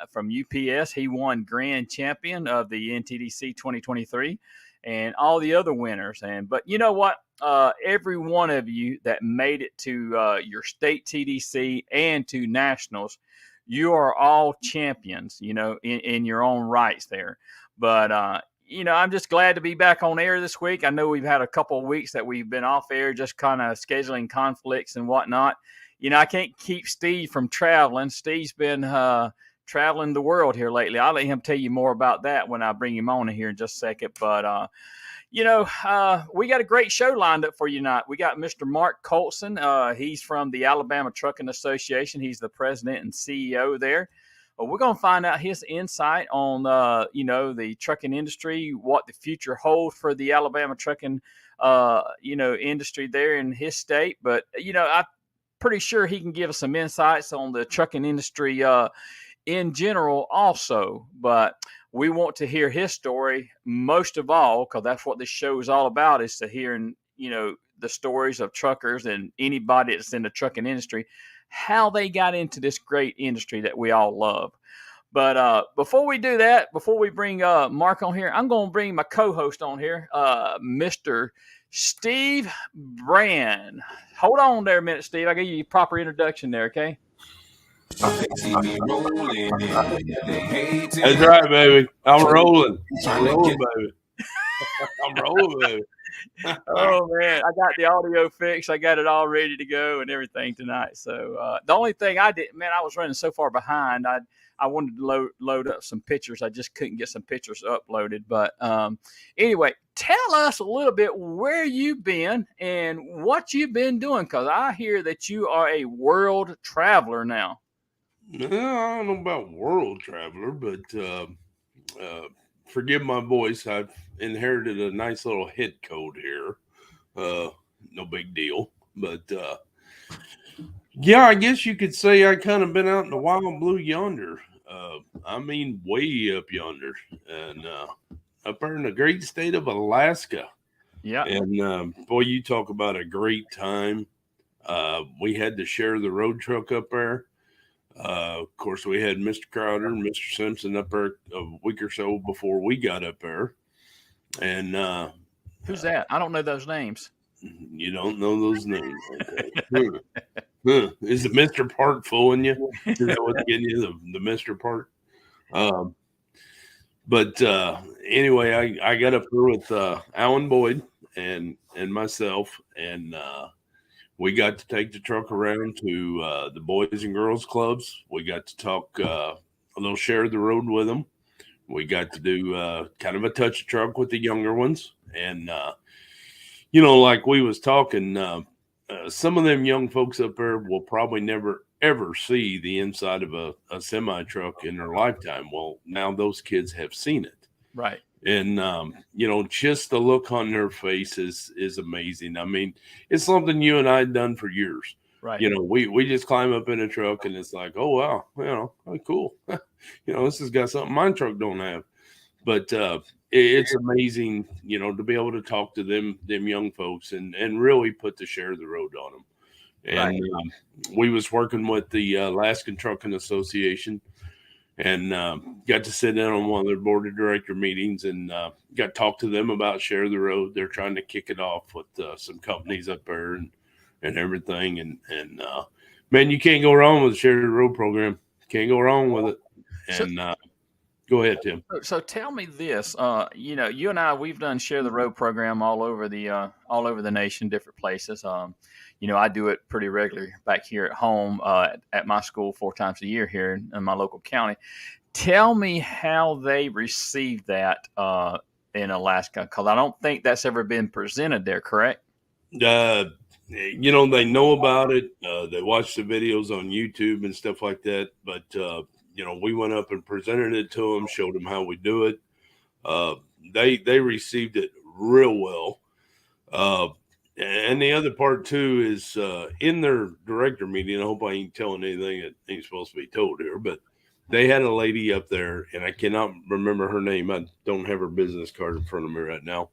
from UPS. He won grand champion of the NTDC 2023 and all the other winners. But you know what? Every one of you that made it to your state TDC and to nationals, you are all champions, in your own rights there. But, I'm just glad to be back on air this week. I know we've had a couple of weeks that we've been off air, just kind of scheduling conflicts and whatnot. I can't keep Steve from traveling. Steve's been traveling the world here lately. I'll let him tell you more about that when I bring him on here in just a second. But, we got a great show lined up for you tonight. We got Mr. Mark Colson. He's from the Alabama Trucking Association. He's the president and CEO there. We're going to find out his insight on, the trucking industry, what the future holds for the Alabama trucking, industry there in his state. But, I'm pretty sure he can give us some insights on the trucking industry in general also. But we want to hear his story most of all, because that's what this show is all about, is to hearing, the stories of truckers and anybody that's in the trucking industry, how they got into this great industry that we all love. But before we do that, before we bring Mark on here, I'm going to bring my co-host on here, Mr. Steve Brand. Hold on there a minute, Steve. I'll give you a proper introduction there, okay? That's right, baby. I'm rolling. I'm rolling, baby. I'm rolling, baby. Oh, man. I got the audio fixed. I got it all ready to go and everything tonight. So the only thing I did, man, I was running so far behind. I wanted to load up some pictures. I just couldn't get some pictures uploaded. But anyway, tell us a little bit where you've been and what you've been doing, because I hear that you are a world traveler now. No, I don't know about world traveler, but forgive my voice. I've inherited a nice little head cold here. No big deal. But yeah, I guess you could say I kind of been out in the wild blue yonder. I mean, way up yonder, and up there in the great state of Alaska. Yeah. And boy, you talk about a great time. We had to share the road truck up there. Of course, we had Mr. Crowder and Mr. Simpson up there a week or so before we got up there. And who's that? I don't know those names. You don't know those names. Okay. Is the Mr. Park fooling you? Is that what's getting you, the Mr. Park? But anyway, I got up there with Alan Boyd and myself, and we got to take the truck around to the Boys and Girls Clubs. We got to talk a little share of the road with them. We got to do kind of a touch truck with the younger ones. And, like we was talking, some of them young folks up there will probably never, ever see the inside of a semi-truck in their lifetime. Well, now those kids have seen it. Right. And, just the look on their face is amazing. I mean, it's something you and I had done for years. Right. We just climb up in a truck and it's like, oh, wow, oh, cool. This has got something my truck don't have. But it's amazing, to be able to talk to them young folks and really put the share of the road on them. And we was working with the Alaskan Trucking Association. And got to sit in on one of their board of director meetings and got to talk to them about Share the Road. They're trying to kick it off with some companies up there and everything. And man, you can't go wrong with the Share the Road program. Can't go wrong with it. And go ahead, Tim. So tell me this. You and I, we've done Share the Road program all over the nation, different places. I do it pretty regularly back here at home at my school 4 times a year here in my local county. Tell me how they received that in Alaska, because I don't think that's ever been presented there, correct? They know about it. They watch the videos on YouTube and stuff like that. But, we went up and presented it to them, showed them how we do it. They received it real well. And the other part, too, is in their director meeting, I hope I ain't telling anything that ain't supposed to be told here, but they had a lady up there, and I cannot remember her name. I don't have her business card in front of me right now.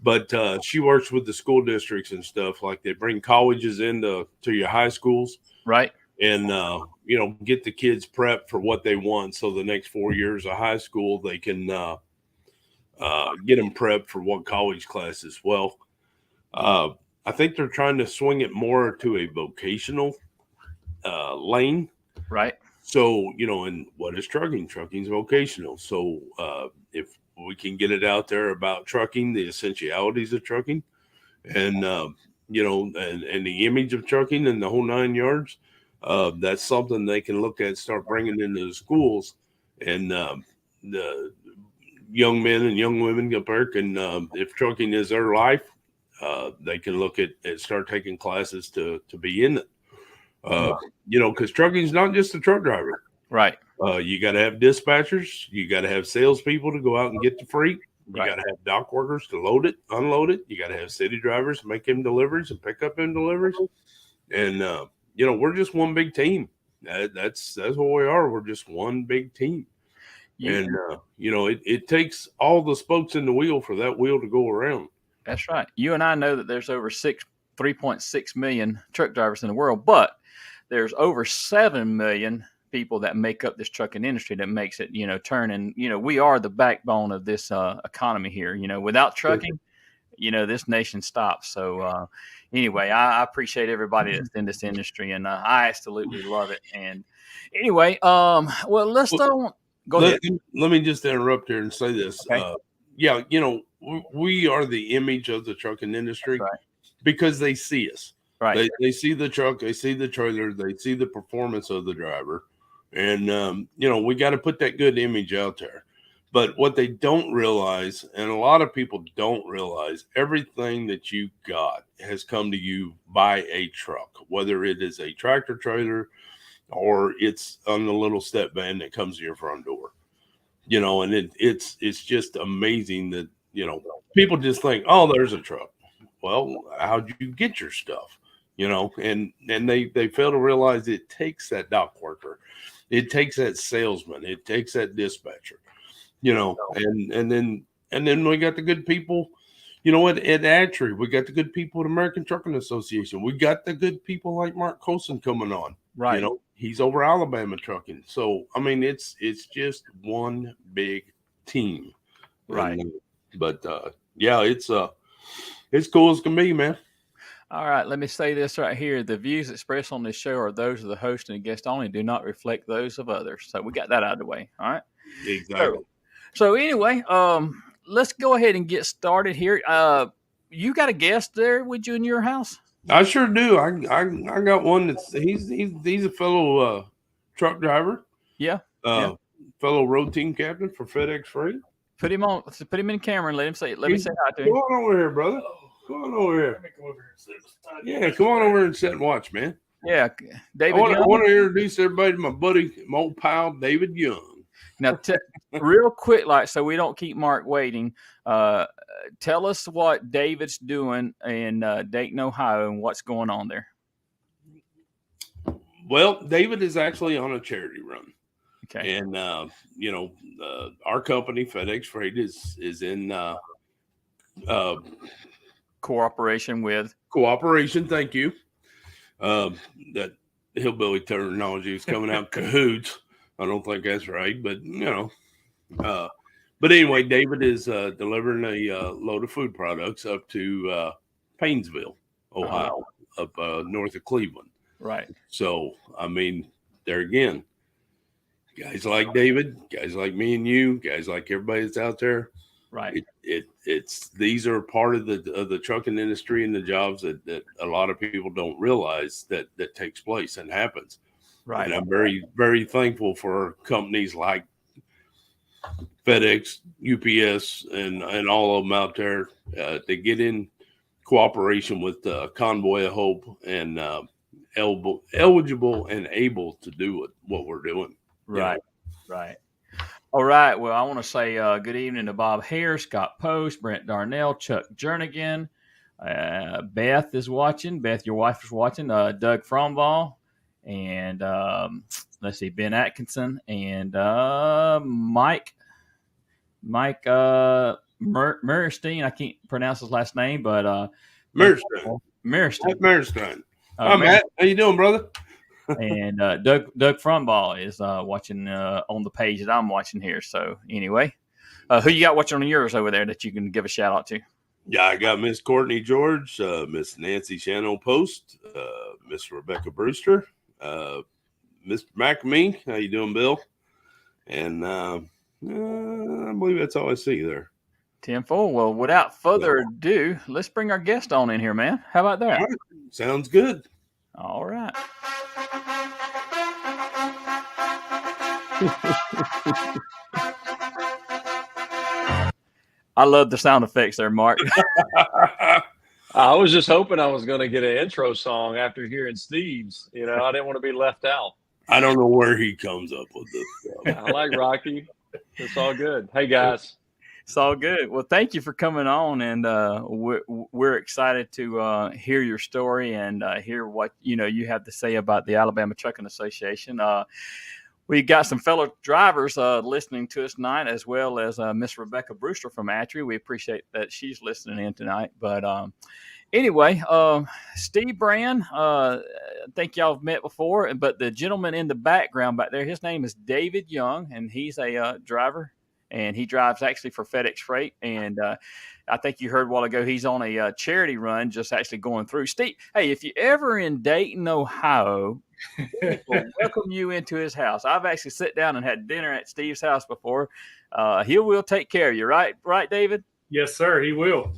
But she works with the school districts and stuff. Like they bring colleges into your high schools. Right. And, get the kids prepped for what they want. So the next 4 years of high school, they can get them prepped for what college classes. Well, I think they're trying to swing it more to a vocational lane. Right. So, and what is trucking? Trucking's vocational. So if we can get it out there about trucking, the essentialities of trucking, and, and the image of trucking and the whole 9 yards, that's something they can look at, start bringing into the schools. And the young men and young women up there can, if trucking is their life, they can look at start taking classes to be in it. Because trucking is not just a truck driver. Right. You got to have dispatchers. You got to have salespeople to go out and get the freight. You got to have dock workers to load it, unload it. You got to have city drivers to make them deliveries and pick up them deliveries. And, we're just one big team. That's what we are. We're just one big team. Yeah. And, it takes all the spokes in the wheel for that wheel to go around. That's right. You and I know that there's over 3.6 million truck drivers in the world, but there's over 7 million people that make up this trucking industry that makes it, turn. And, we are the backbone of this economy here. Without trucking, this nation stops. So anyway, I appreciate everybody that's in this industry, and I absolutely love it. And anyway, let's go ahead. Let me just interrupt here and say this. Okay. We are the image of the trucking industry. Right. Because they see us. Right. They see the truck, they see the trailer, they see the performance of the driver. And, we got to put that good image out there. But what they don't realize, and a lot of people don't realize, everything that you got has come to you by a truck, whether it is a tractor trailer or it's on the little step van that comes to your front door. And it's just amazing that, people just think, oh, there's a truck. Well, how'd you get your stuff? And they fail to realize it takes that dock worker. It takes that salesman. It takes that dispatcher, and then we got the good people, at Atri. We got the good people at American Trucking Association. We got the good people like Mark COLSON coming on. Right. He's over Alabama trucking. So, I mean, it's just one big team. Right. But it's cool as can be, man. All right, let me say this right here. The views expressed on this show are those of the host and the guest only, do not reflect those of others. So we got that out of the way. All right. Exactly. So anyway, let's go ahead and get started here. You got a guest there with you in your house? I sure do. I got one that's he's a fellow truck driver. Yeah. Fellow road team captain for FedEx Freight. Put him in the camera and let me say hi to him. Come on over here, brother. Come on over here. Yeah, come on over here and sit and watch, man. Yeah, David. I want to introduce everybody to my buddy, my old pal, David Young. Now, real quick, so we don't keep Mark waiting. Tell us what David's doing in Dayton, Ohio, and what's going on there. Well, David is actually on a charity run. Okay. And our company, FedEx Freight, is in cooperation. Thank you. That hillbilly terminology is coming out cahoots. I don't think that's right, but but anyway, David is delivering a load of food products up to Paynesville, Ohio, up north of Cleveland. Right. So, I mean, there again, guys like David, guys like me and you, guys like everybody that's out there. Right. It's these are part of the trucking industry and the jobs that a lot of people don't realize that takes place and happens. Right. And I'm very, very thankful for companies like FedEx, UPS, and all of them out there to get in cooperation with Convoy of Hope and eligible and able to do what we're doing. Right. Right. All right. Well, I want to say good evening to Bob Hare, Scott Post, Brent Darnell, Chuck Jernigan. Beth is watching. Beth, your wife is watching. Doug Fromval. And let's see, Ben Atkinson. And Mike Meristeen. I can't pronounce his last name, but Meristeen. Meristeen. Hi, Matt. How you doing, brother? And Doug Frontball is watching on the page that I'm watching here. So anyway, who you got watching on yours over there that you can give a shout out to? Yeah, I got Miss Courtney George, Miss Nancy Shannon Post, Miss Rebecca Brewster, Mr. McAmee. How you doing, Bill? And I believe that's all I see there. 10-4. Well, without further ado, let's bring our guest on in here, man. How about that? All right. Sounds good. All right. I love the sound effects there, Mark. I was just hoping I was going to get an intro song after hearing Steve's. You know, I didn't want to be left out. I don't know where he comes up with this stuff. I like Rocky. It's all good. Hey, guys. It's all good. Well, thank you for coming on, and we're excited to hear your story and hear what you have to say about the Alabama Trucking Association. We got some fellow drivers listening to us tonight, as well as Miss Rebecca Brewster from Atry. We appreciate that she's listening in tonight. But anyway, Steve Brand, I think y'all have met before, but the gentleman in the background back there, his name is David Young, and he's a driver. And he drives actually for FedEx Freight. And I think you heard a while ago, he's on a charity run, just actually going through. Steve, hey, if you're ever in Dayton, Ohio, we'll welcome you into his house. I've actually sat down and had dinner at Steve's house before. He will take care of you, right? Right, David? Yes, sir. He will.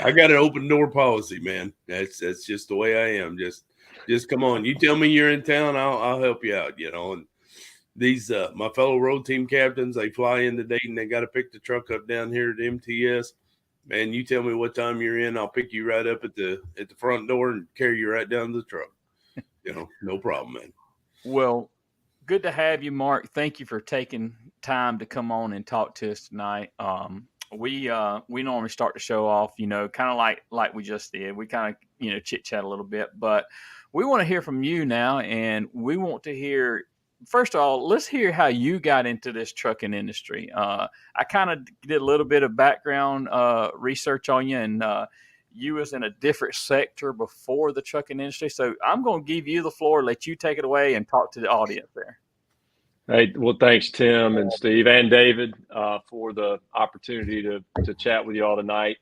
I got an open door policy, man. That's just the way I am. Just come on. You tell me you're in town, I'll help you out, And these my fellow road team captains, they fly into Dayton. They got to pick the truck up down here at MTS. Man, you tell me what time you're in, I'll pick you right up at the front door and carry you right down to the truck. No problem, man. Well, good to have you, Mark. Thank you for taking time to come on and talk to us tonight. We normally start the show off, kind of like we just did. We kind of chit chat a little bit, but we want to hear from you now, and we want to hear. First of all, let's hear how you got into this trucking industry. I kind of did a little bit of background research on you, and you was in a different sector before the trucking industry. So I'm going to give you the floor, let you take it away and talk to the audience there. Hey, well, thanks, Tim and Steve and David, for the opportunity to chat with you all tonight.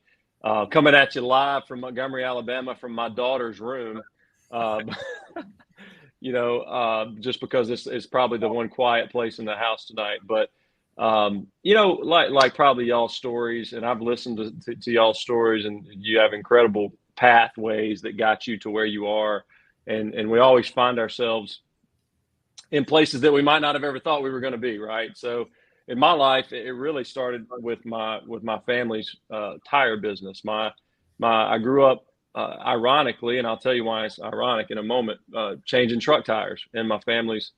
Coming at you live from Montgomery, Alabama, from my daughter's room. Just because it's probably the one quiet place in the house tonight. But, like probably y'all's stories, and I've listened to y'all's stories, and you have incredible pathways that got you to where you are. And we always find ourselves in places that we might not have ever thought we were going to be, right? So in my life, it really started with my family's tire business. I grew up, ironically, and I'll tell you why it's ironic in a moment, changing truck tires in my family's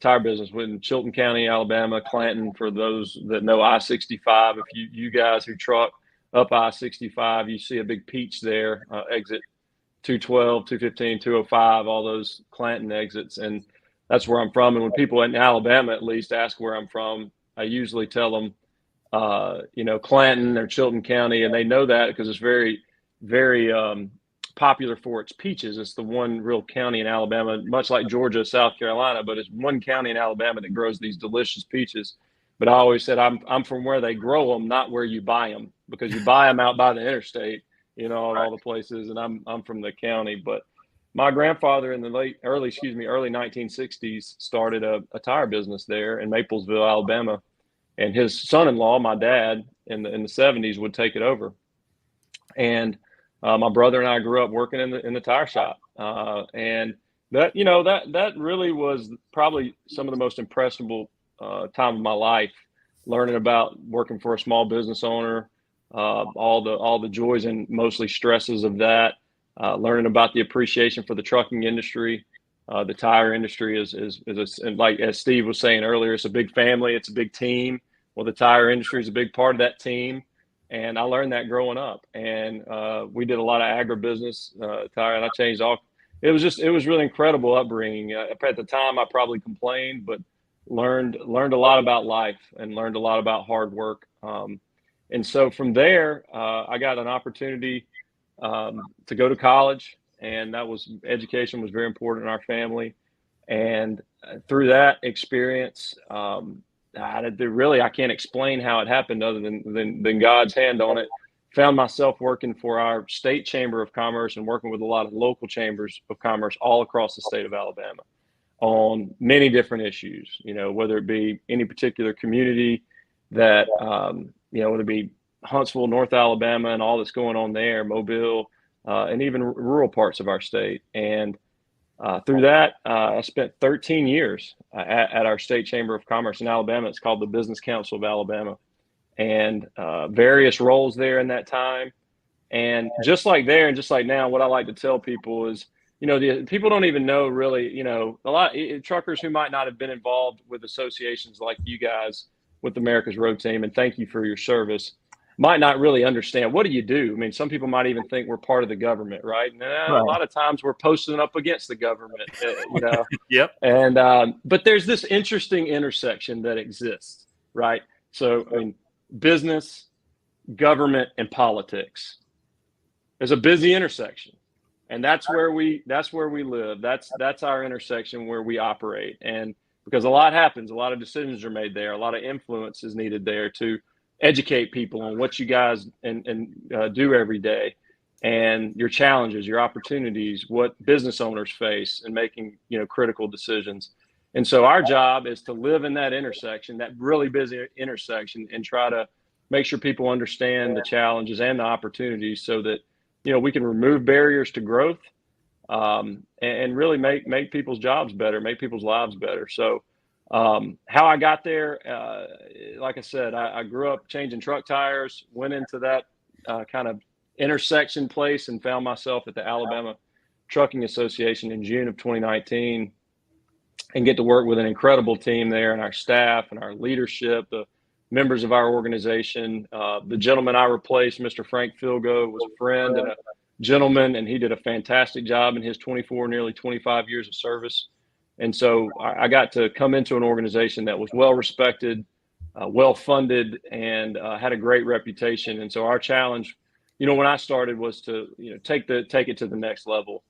tire business in Chilton County, Alabama, Clanton. For those that know I-65, if you guys who truck up I-65, you see a big peach there, exit 212, 215, 205, all those Clanton exits. And that's where I'm from. And when people in Alabama, at least, ask where I'm from, I usually tell them, Clanton or Chilton County, and they know that because it's very, very popular for its peaches. It's the one real county in Alabama, much like Georgia, South Carolina, but it's one county in Alabama that grows these delicious peaches. But I always said I'm from where they grow them, not where you buy them, because you buy them out by the interstate, in all the places, and I'm from the county. But my grandfather in the early 1960s started a tire business there in Maplesville, Alabama, and his son-in-law, my dad, in the 70s would take it over. And my brother and I grew up working in the tire shop, and that really was probably some of the most impressionable time of my life, learning about working for a small business owner, all the joys and mostly stresses of that, learning about the appreciation for the trucking industry. The tire industry is like, as Steve was saying earlier, it's a big family, it's a big team. Well, the tire industry is a big part of that team. And I learned that growing up, and we did a lot of agribusiness, tire, and I changed all. It was really incredible upbringing. At the time, I probably complained, but learned a lot about life and learned a lot about hard work. And so from there, I got an opportunity to go to college and education was very important in our family. And through that experience, I can't explain how it happened other than God's hand on it. Found myself working for our state chamber of commerce and working with a lot of local chambers of commerce all across the state of Alabama on many different issues, whether it be any particular community that, whether it be Huntsville, North Alabama, and all that's going on there, Mobile, and even rural parts of our state. And through that, I spent 13 years at our state chamber of commerce in Alabama. It's called the Business Council of Alabama, and various roles there in that time. And just like there and just like now, what I like to tell people is, the people don't even know really, a lot of truckers who might not have been involved with associations like you guys with America's Road Team, and thank you for your service, might not really understand, what do you do? I mean, some people might even think we're part of the government, right? And a lot of times we're posting up against the government, Yep. And but there's this interesting intersection that exists, right? So, I mean, business, government, and politics. There's a busy intersection, and that's where we live. That's our intersection where we operate. And because a lot happens, a lot of decisions are made there, a lot of influence is needed there to educate people on what you guys do every day, and your challenges, your opportunities, what business owners face in making critical decisions. And so our job is to live in that intersection, that really busy intersection, and try to make sure people understand the challenges and the opportunities so that, we can remove barriers to growth, and really make people's jobs better, make people's lives better. So how I got there, like I said, I grew up changing truck tires, went into that kind of intersection place and found myself at the Alabama Trucking Association in June of 2019. And get to work with an incredible team there, and our staff and our leadership, the members of our organization. The gentleman I replaced, Mr. Frank Filgo, was a friend and a gentleman, and he did a fantastic job in his nearly 25 years of service. And so I got to come into an organization that was well respected, well funded, and had a great reputation. And so our challenge, when I started, was to take it to the next level.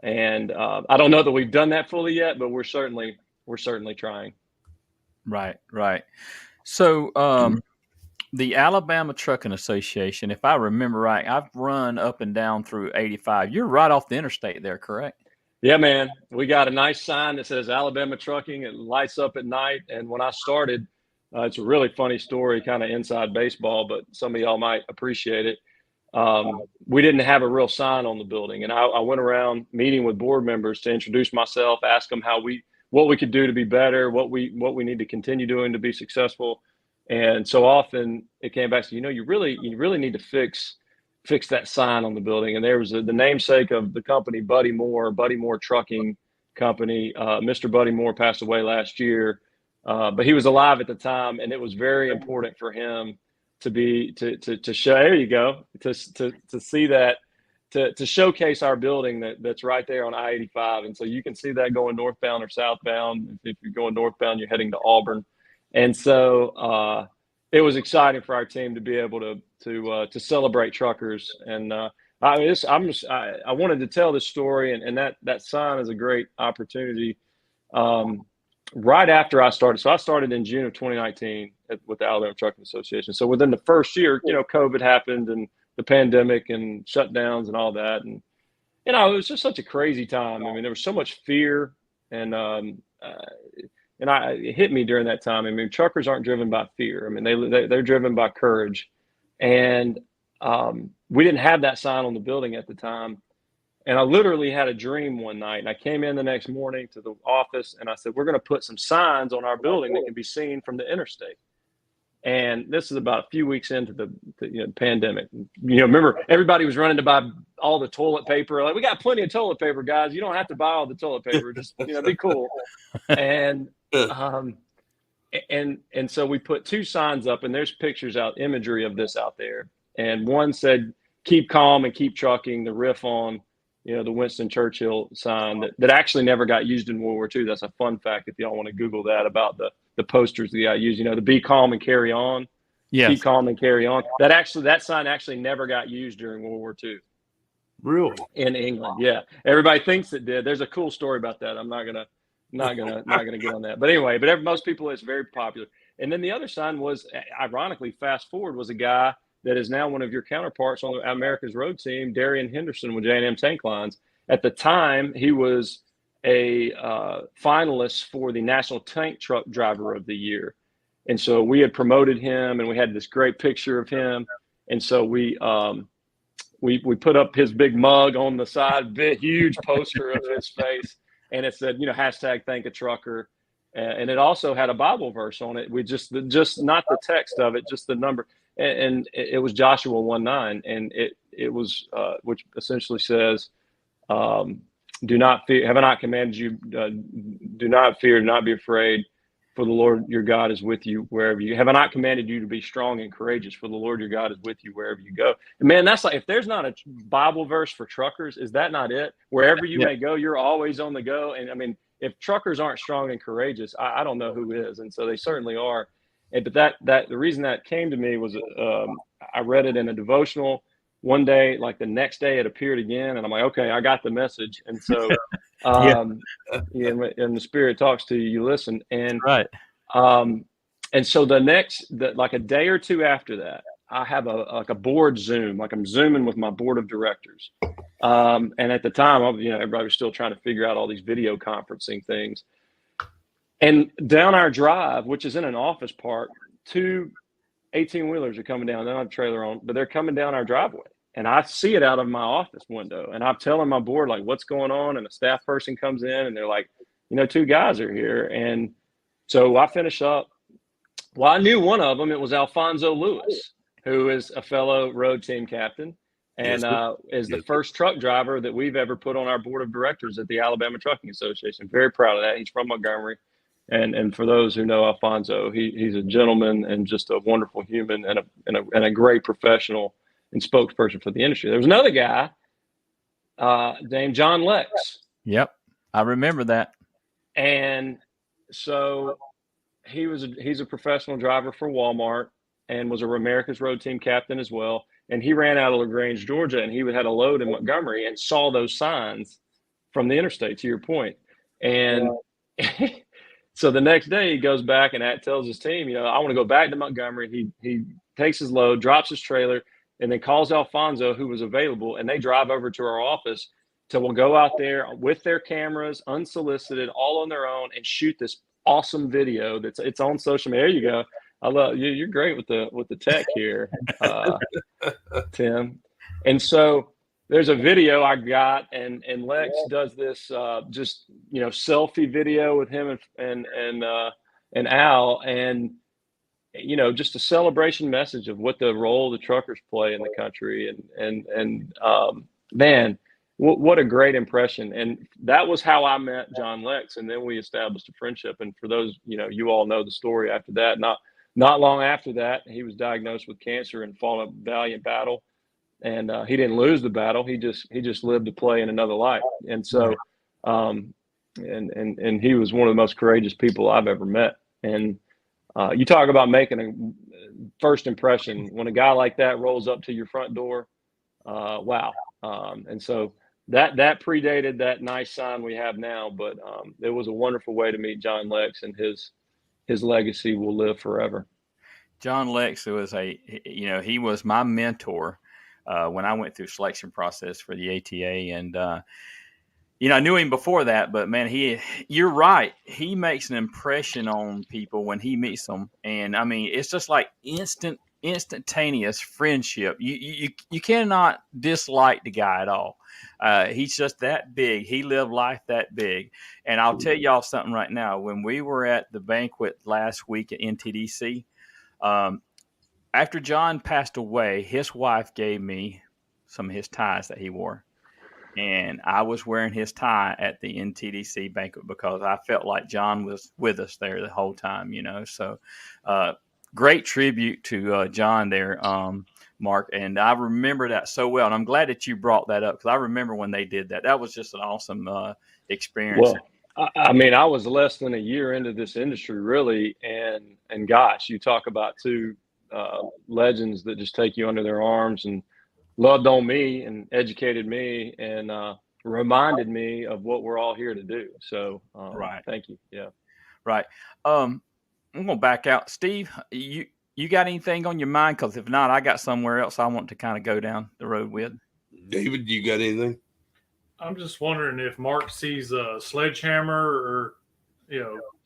And I don't know that we've done that fully yet, but we're certainly trying. Right. So the Alabama Trucking Association, if I remember right, I've run up and down through 85. You're right off the interstate there, correct? Yeah, man. We got a nice sign that says Alabama Trucking. It lights up at night. And when I started, it's a really funny story, kind of inside baseball, but some of y'all might appreciate it. We didn't have a real sign on the building, and I went around meeting with board members to introduce myself, ask them what we could do to be better, what we need to continue doing to be successful. And so often it came back to, you really need to fix that sign on the building. And there was the namesake of the company, Buddy Moore Trucking Company. Mr. Buddy Moore passed away last year, but he was alive at the time, and it was very important for him to show, there you go, to see that, to showcase our building that's right there on I-85. And so you can see that going northbound or southbound. If you're going northbound, you're heading to Auburn. And so it was exciting for our team to be able to celebrate truckers. And I wanted to tell this story, and that sign is a great opportunity. Right after I started, so I started in June of 2019 with the Alabama Trucking Association. So within the first year, COVID happened and the pandemic and shutdowns and all that. And, it was just such a crazy time. I mean, there was so much fear, and it hit me during that time. I mean, truckers aren't driven by fear. I mean, they're driven by courage. And we didn't have that sign on the building at the time. And I literally had a dream one night, and I came in the next morning to the office, and I said, we're going to put some signs on our building that can be seen from the interstate. And this is about a few weeks into the pandemic. Remember, everybody was running to buy all the toilet paper. Like, we got plenty of toilet paper, guys. You don't have to buy all the toilet paper. Just, be cool. And so we put two signs up, and there's imagery of this out there. And one said, keep calm and keep trucking, the riff on the Winston Churchill sign that actually never got used in World War II. That's a fun fact if y'all want to Google that, about the posters that got used. The be calm and carry on. Yes. Keep calm and carry on. That sign actually never got used during World War II. Really? In England. Yeah. Everybody thinks it did. There's a cool story about that. I'm not gonna get on that. But anyway, most people, it's very popular. And then the other sign was, ironically, fast forward, was a guy that is now one of your counterparts on the America's Road team, Darian Henderson with J&M Tank Lines. At the time, he was a finalist for the National Tank Truck Driver of the Year. And so we had promoted him, and we had this great picture of him. And so we put up his big mug on the side, big, huge poster of his face. And it said, hashtag thank a trucker. And it also had a Bible verse on it. We just not the text of it, just the number. And it was Joshua 1:9. And it was, which essentially says, do not fear. Have I not commanded you? Do not fear, do not be afraid, for the Lord your God is with you wherever you. Have I not commanded you to be strong and courageous? For the Lord your God is with you wherever you go. And man, that's like, if there's not a Bible verse for truckers, is that not it? Wherever you may go, you're always on the go. And I mean, if truckers aren't strong and courageous, I don't know who is. And so they certainly are. But that the reason that came to me was I read it in a devotional one day, like the next day it appeared again, and I'm like, okay, I got the message. And so and the Spirit talks to you, you listen. And right. And so like a day or two after that, I have a board Zoom, like I'm Zooming with my board of directors. And at the time, everybody was still trying to figure out all these video conferencing things. And down our drive, which is in an office park, 2 18-wheelers are coming down. They don't have a trailer on, but they're coming down our driveway. And I see it out of my office window. And I'm telling my board, like, what's going on? And a staff person comes in and they're like, 2 guys are here. And so I finish up. Well, I knew one of them. It was Alfonso Lewis, who is a fellow road team captain and is the first truck driver that we've ever put on our board of directors at the Alabama Trucking Association. Very proud of that. He's from Montgomery. And for those who know Alfonso, he's a gentleman and just a wonderful human and a great professional and spokesperson for the industry. There was another guy named John Lex. Yep, I remember that. And so he's a professional driver for Walmart and was a America's Road team captain as well. And he ran out of LaGrange, Georgia, and he had a load in Montgomery and saw those signs from the interstate, to your point. And so the next day he goes back and tells his team, I want to go back to Montgomery. He takes his load, drops his trailer, and then calls Alfonso, who was available, and they drive over to our office to go out there with their cameras, unsolicited, all on their own, and shoot this awesome video it's on social media. There you go. I love you. You're great with the tech here, Tim. And so there's a video I got, and Lex does this just selfie video with him and Al, and just a celebration message of what the role the truckers play in the country, and man, what a great impression. And that was how I met John Lex, and then we established a friendship. And for those, you all know the story after that. Not long after that, he was diagnosed with cancer and fought a valiant battle. And he didn't lose the battle. He just lived to play in another life. And so, and he was one of the most courageous people I've ever met. And you talk about making a first impression when a guy like that rolls up to your front door. Wow. And so that predated that nice sign we have now, but it was a wonderful way to meet John Lex, and his legacy will live forever. John Lex was he was my mentor when I went through selection process for the ATA, and I knew him before that, but man, you're right. He makes an impression on people when he meets them, and I mean, it's just like instantaneous friendship. You cannot dislike the guy at all. He's just that big. He lived life that big. And I'll tell y'all something right now. When we were at the banquet last week at NTDC, after John passed away, his wife gave me some of his ties that he wore. And I was wearing his tie at the NTDC banquet because I felt like John was with us there the whole time, So great tribute to John there, Mark. And I remember that so well. And I'm glad that you brought that up, because I remember when they did that. That was just an awesome experience. Well, I mean, I was less than a year into this industry, really. And gosh, you talk about two legends that just take you under their arms and loved on me and educated me and reminded me of what we're all here to do. So Right. thank you. Yeah. Right. I'm gonna back out. Steve, you got anything on your mind? Because if not, I got somewhere else I want to kind of go down the road with. David, you got anything? I'm just wondering if Mark sees a sledgehammer or,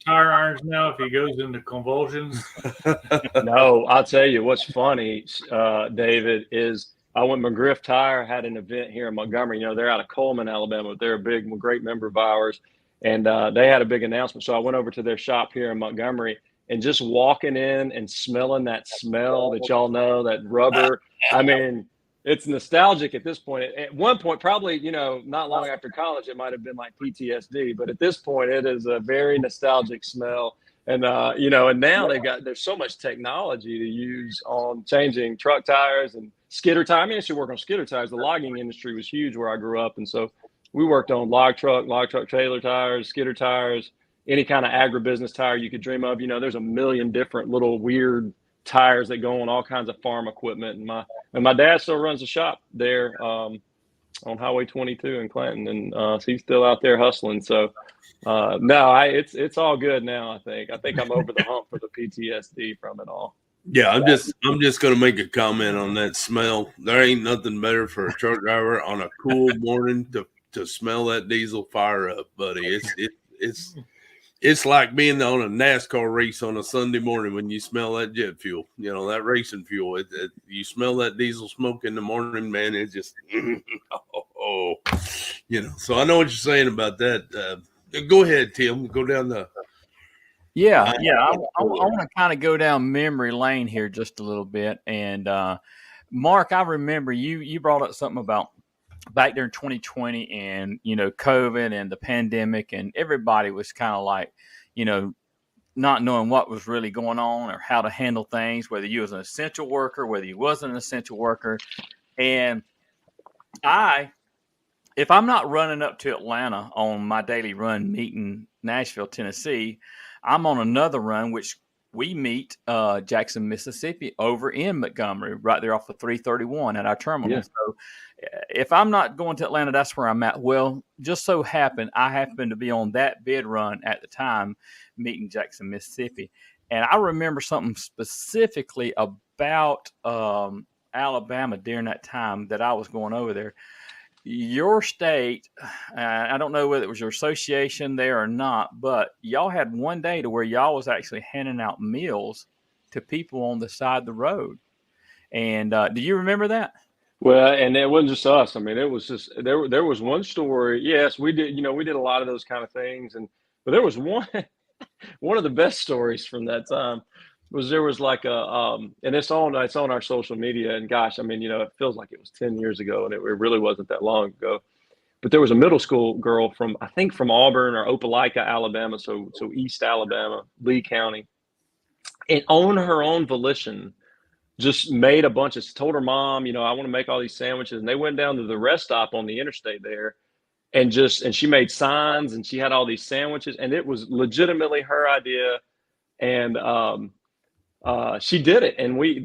tire irons now if he goes into convulsions. No, I'll tell you what's funny, David, is I went McGriff Tire had an event here in Montgomery. They're out of Coleman, Alabama. They're a great member of ours, and they had a big announcement. So I went over to their shop here in Montgomery, and just walking in and smelling that smell that y'all know, that rubber. I mean, it's nostalgic at this point. At one point, probably, not long after college, it might have been like PTSD, but at this point, it is a very nostalgic smell. And and now there's so much technology to use on changing truck tires and skidder tires. I mean, I used to work on skidder tires. The logging industry was huge where I grew up, and so we worked on log truck trailer tires, skidder tires, any kind of agribusiness tire you could dream of. There's a million different little weird tires that go on all kinds of farm equipment. And my dad still runs a shop there on Highway 22 in Clanton, and so he's still out there hustling. So no, it's all good now. I think I'm over the hump for the PTSD from it all. Yeah, I'm just going to make a comment on that smell. There ain't nothing better for a truck driver on a cool morning to smell that diesel fire up, buddy. It's like being on a NASCAR race on a Sunday morning when you smell that jet fuel, that racing fuel. You smell that diesel smoke in the morning, man. It's just, So I know what you're saying about that. Go ahead, Tim. Go down the. Yeah. I want to kind of go down memory lane here just a little bit. And Mark, I remember you brought up something about back there in 2020 and, COVID and the pandemic, and everybody was kind of like, not knowing what was really going on or how to handle things, whether you was an essential worker, whether you wasn't an essential worker. And if I'm not running up to Atlanta on my daily run meeting Nashville, Tennessee, I'm on another run, which we meet Jackson, Mississippi over in Montgomery, right there off of 331 at our terminal. Yeah. So if I'm not going to Atlanta, that's where I'm at. Well, just so happened, I happened to be on that bid run at the time, meeting Jackson, Mississippi. And I remember something specifically about Alabama during that time that I was going over there. Your state, I don't know whether it was your association there or not, but y'all had one day to where y'all was actually handing out meals to people on the side of the road. And do you remember that? Well, and it wasn't just us. I mean, it was just there was one story. Yes, we did. We did a lot of those kind of things, but there was one of the best stories from that time was there was like and it's on our social media. And gosh, I mean, it feels like it was 10 years ago, and it really wasn't that long ago. But there was a middle school girl from Auburn or Opelika, Alabama, so East Alabama, Lee County, and on her own volition, just made a bunch of, told her mom, I want to make all these sandwiches. And they went down to the rest stop on the interstate there and she made signs and she had all these sandwiches, and it was legitimately her idea. And she did it. And we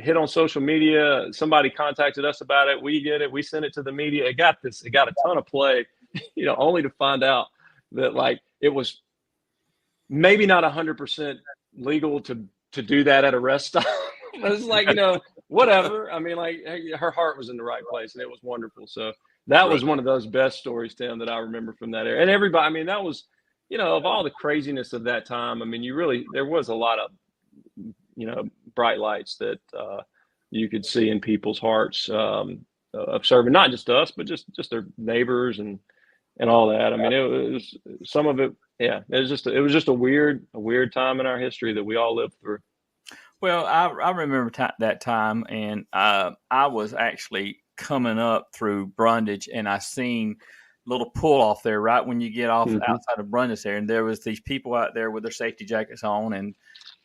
hit on social media. Somebody contacted us about it. We did it. We sent it to the media. It got a ton of play, only to find out that like it was maybe not 100% legal to do that at a rest stop. But it's like, whatever. I mean, like her heart was in the right place, and it was wonderful. So that was one of those best stories, Tim, that I remember from that era. And everybody, I mean, that was, of all the craziness of that time, I mean, there was a lot of, bright lights that you could see in people's hearts of serving not just us, but just their neighbors and all that. I mean, it was some of it. Yeah, it was just a weird time in our history that we all lived through. Well, I remember that time, and I was actually coming up through Brundage, and I seen little pull off there right when you get off outside of Brundage there, and there was these people out there with their safety jackets on and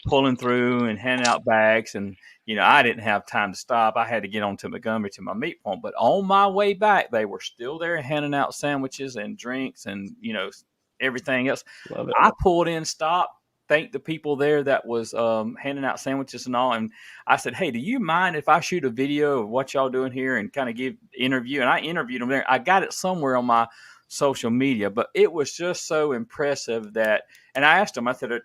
pulling through and handing out bags. And I didn't have time to stop. I had to get on to Montgomery to my meet point, but on my way back, they were still there handing out sandwiches and drinks and everything else. I pulled in, stopped, thanked the people there that was handing out sandwiches and all. And I said, hey, do you mind if I shoot a video of what y'all doing here and kind of give interview? And I interviewed them there. I got it somewhere on my social media, but it was just so impressive that, and I asked them, I said,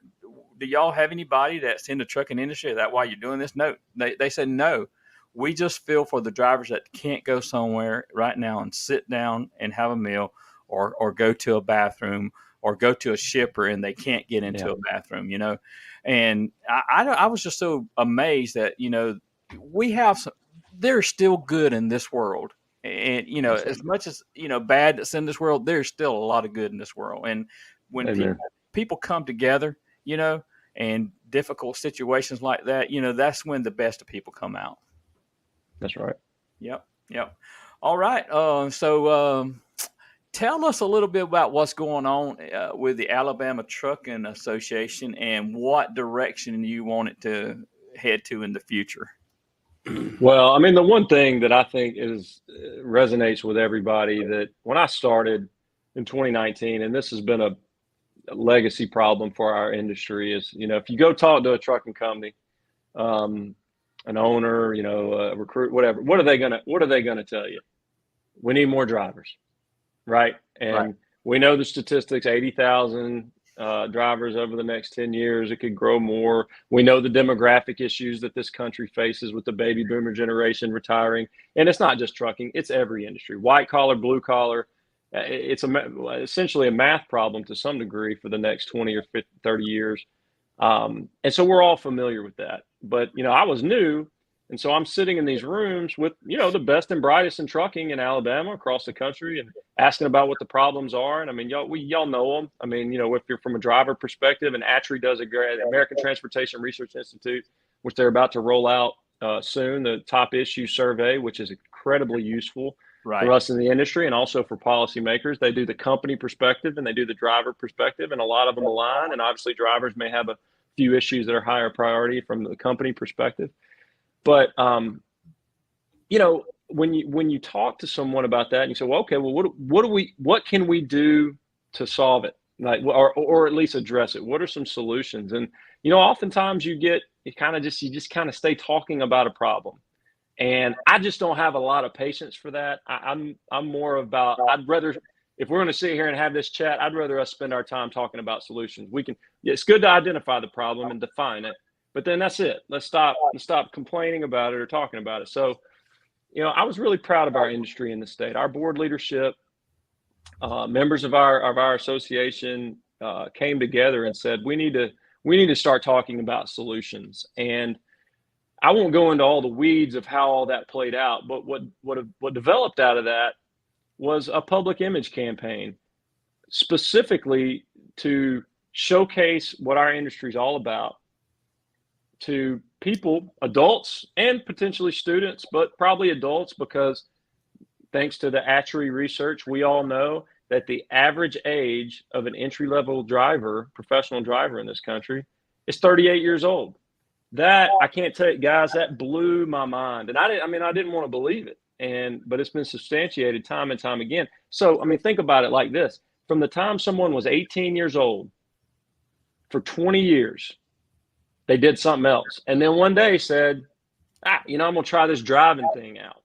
do y'all have anybody that's in the trucking industry? Is that why you're doing this? No, they said, no, we just feel for the drivers that can't go somewhere right now and sit down and have a meal or go to a bathroom or go to a shipper and they can't get into a bathroom, And I was just so amazed that, we have there's still good in this world. And, as much as, bad that's in this world, there's still a lot of good in this world. And when people come together, and difficult situations like that, that's when the best of people come out. That's right. Yep. All right. So tell us a little bit about what's going on with the Alabama Trucking Association and what direction you want it to head to in the future. Well, I mean, the one thing that I think resonates with everybody, that when I started in 2019, and this has been a legacy problem for our industry, is, if you go talk to a trucking company, an owner, a recruit, whatever, what are they gonna tell you? We need more drivers, right? And we know the statistics: 80,000 drivers over the next 10 years. It could grow more. We know the demographic issues that this country faces with the baby boomer generation retiring. And it's not just trucking, it's every industry, white collar, blue collar. It's essentially a math problem to some degree for the next 20 or 50, 30 years. And so we're all familiar with that. But, I was new. And so I'm sitting in these rooms with, the best and brightest in trucking in Alabama, across the country, and asking about what the problems are. And I mean, y'all know them. I mean, if you're from a driver perspective, and ATRI does a great, American Transportation Research Institute, which they're about to roll out soon, the top issue survey, which is incredibly useful for us in the industry and also for policymakers. They do the company perspective and they do the driver perspective, and a lot of them align. And obviously drivers may have a few issues that are higher priority from the company perspective. But, when you talk to someone about that and you say, well, okay, well, what can we do to solve it? Like, or at least address it? What are some solutions? And, oftentimes you just kind of stay talking about a problem. And I just don't have a lot of patience for that. I'm more about, if we're going to sit here and have this chat, I'd rather us spend our time talking about solutions. It's good to identify the problem and define it, but then that's it. Let's stop complaining about it or talking about it. So, I was really proud of our industry in the state. Our board leadership, members of our association, came together and said, we need to start talking about solutions. And I won't go into all the weeds of how all that played out, but what developed out of that was a public image campaign, specifically to showcase what our industry is all about to people, adults and potentially students, but probably adults, because thanks to the ATRI research, we all know that the average age of an entry-level driver, professional driver in this country, is 38 years old. That, I can't tell you, guys, that blew my mind. And I didn't want to believe it. But it's been substantiated time and time again. So, think about it like this. From the time someone was 18 years old, for 20 years, they did something else. And then one day said, I'm going to try this driving thing out.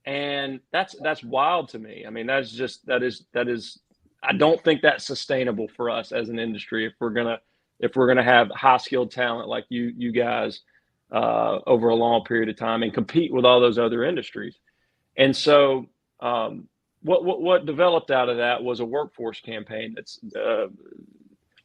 And that's wild to me. That is, I don't think that's sustainable for us as an industry if we're going to have high skilled talent like you guys over a long period of time and compete with all those other industries. And so what developed out of that was a workforce campaign that's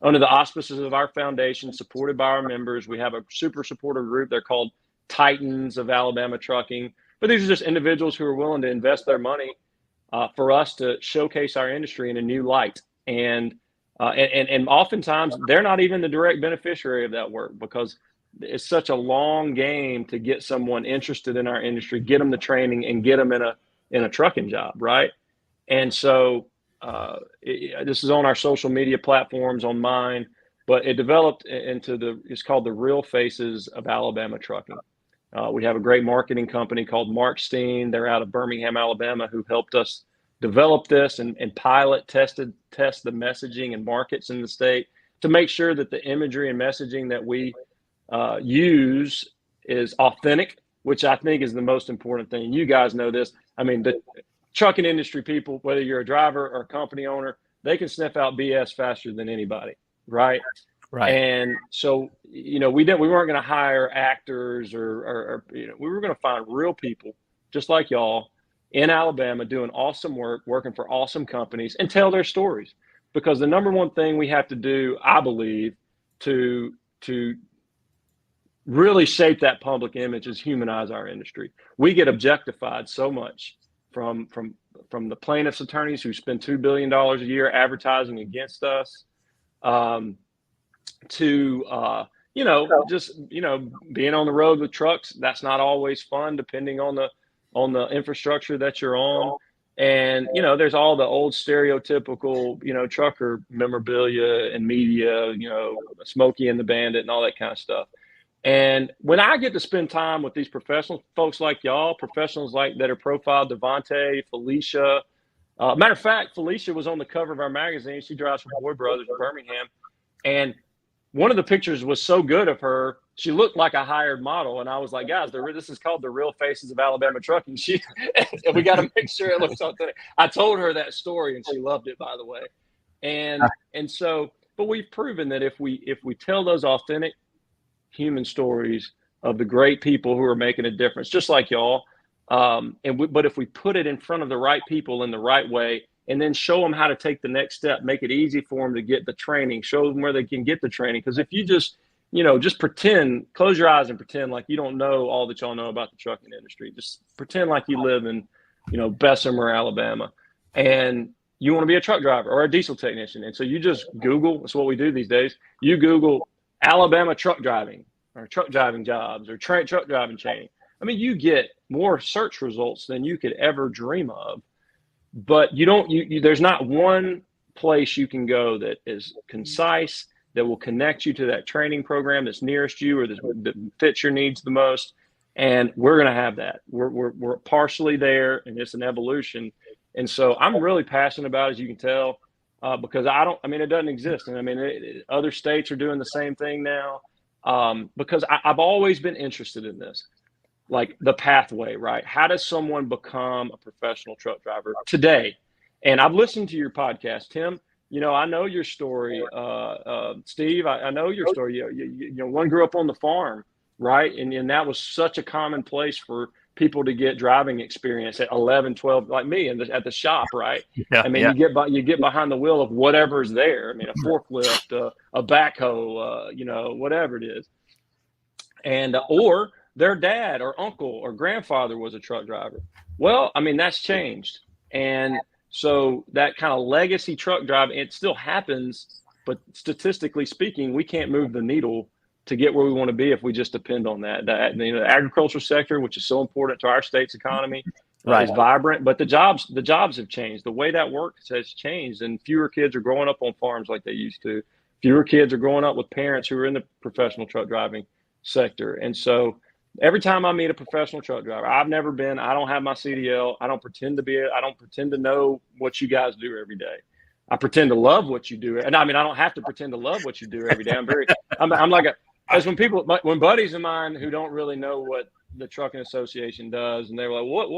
under the auspices of our foundation, supported by our members. We have a super supportive group. They're called Titans of Alabama Trucking. But these are just individuals who are willing to invest their money for us to showcase our industry in a new light. And oftentimes they're not even the direct beneficiary of that work, because it's such a long game to get someone interested in our industry, get them the training, and get them in a trucking job, right? And so this is on our social media platforms, on mine, but it developed into it's called the Real Faces of Alabama Trucking. We have a great marketing company called Mark Steen. They're out of Birmingham, Alabama, who helped us develop this and test the messaging and markets in the state to make sure that the imagery and messaging that we use is authentic, which I think is the most important thing. You guys know this. I mean, the trucking industry people, whether you're a driver or a company owner, they can sniff out BS faster than anybody, right? Right. And so, we weren't going to hire actors or we were going to find real people just like y'all in Alabama doing awesome work, working for awesome companies, and tell their stories. Because the number one thing we have to do, I believe, to really shape that public image is humanize our industry. We get objectified so much from the plaintiffs' attorneys who spend $2 billion a year advertising against us, to being on the road with trucks. That's not always fun, depending on the infrastructure that you're on. And there's all the old stereotypical trucker memorabilia and media, Smokey and the Bandit and all that kind of stuff. And when I get to spend time with these professional folks like y'all, professionals like that are profiled, Devontae, Felicia. Matter of fact, Felicia was on the cover of our magazine. She drives for Boyd Brothers in Birmingham. And one of the pictures was so good of her, she looked like a hired model. And I was like, guys, this is called The Real Faces of Alabama Trucking. We got to make sure it looks authentic. I told her that story and she loved it, by the way. And so, but we've proven that if we tell those authentic human stories of the great people who are making a difference, just like y'all, but if we put it in front of the right people in the right way, and then show them how to take the next step, make it easy for them to get the training, show them where they can get the training. Because if you just pretend, close your eyes and pretend like you don't know all that y'all know about the trucking industry. Just pretend like you live in, Bessemer, Alabama, and you want to be a truck driver or a diesel technician. And so you just Google, that's what we do these days. You Google Alabama truck driving or truck driving jobs or truck driving training. I mean, you get more search results than you could ever dream of. But there's not one place you can go that is concise, that will connect you to that training program that's nearest you or that fits your needs the most. And we're going to have that. We're partially there, and it's an evolution. And so I'm really passionate about it, as you can tell, because it doesn't exist. And other states are doing the same thing now, because I've always been interested in this. Like the pathway, right? How does someone become a professional truck driver today? And I've listened to your podcast, Tim. I know your story. Steve, I know your story. One grew up on the farm, right? And that was such a common place for people to get driving experience at 11, 12, like me, at the shop, right? Yeah, you get behind the wheel of whatever's there. A forklift, a backhoe, whatever it is, and or their dad or uncle or grandfather was a truck driver. Well, that's changed. And so that kind of legacy truck driving, it still happens, but statistically speaking, we can't move the needle to get where we want to be if we just depend on that. The agricultural sector, which is so important to our state's economy, is vibrant, but the jobs have changed. The way that works has changed, and fewer kids are growing up on farms like they used to. Fewer kids are growing up with parents who are in the professional truck driving sector. And so every time I meet a professional truck driver, I don't have my CDL. I don't pretend to know what you guys do every day. I pretend to love what you do. And I don't have to pretend to love what you do every day. When buddies of mine who don't really know what the trucking association does, and they're like, what,